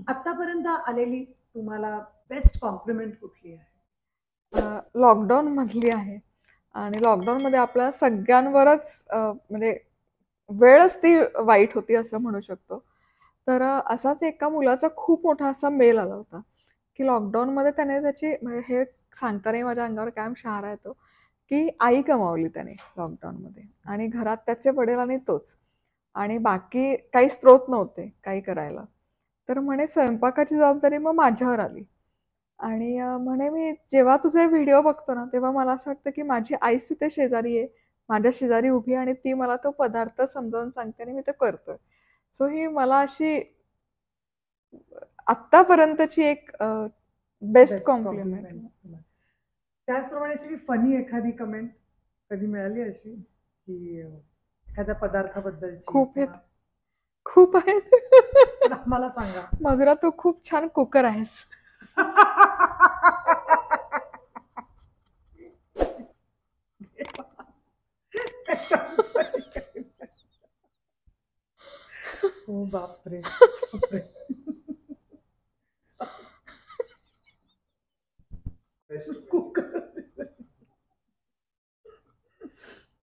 आतापर्यंत आलेली तुम्हाला बेस्ट कॉम्प्लिमेंट कुठली आहे? लॉकडाऊन मधली आहे. आणि लॉकडाऊनमध्ये आपल्या सगळ्यांवरच म्हणजे वेळच ती वाईट होती असं म्हणू शकतो. तर असाच एका मुलाचा खूप मोठा असा मेल आला होता, की लॉकडाऊनमध्ये त्याने त्याची म्हणजे हे सांगतानाही माझ्या अंगावर कायम शहारा येतो, की आई गमावली त्याने लॉकडाऊनमध्ये आणि घरात त्याचे वडील आणि तोच. आणि बाकी काही स्रोत नव्हते काही करायला. तर म्हणे स्वयंपाकाची जबाबदारी मग माझ्यावर आली. आणि म्हणे मी जेव्हा तुझे व्हिडिओ बघतो ना, तेव्हा मला असं वाटतं, की माझी आईच तिथे शेजारी आहे. माझ्या शेजारी उभी आहे आणि ती मला तो पदार्थ समजावून सांगते आणि मी ते करतोय. सो ही मला अशी आत्तापर्यंतची एक बेस्ट बेस्ट कॉम्प्लिमेंट. कॉम्प्लिमेंट. त्याचप्रमाणे अशी फनी एखादी कमेंट कधी मिळाली अशी, की एखाद्या पदार्थाबद्दलची खूप आहेत. किंवा खूप आहेत. पण आम्हाला सांगा. मधुरा, तू खूप छान कुकर आहेस. त्याच्यात हो बापरे, बापरे. कुकर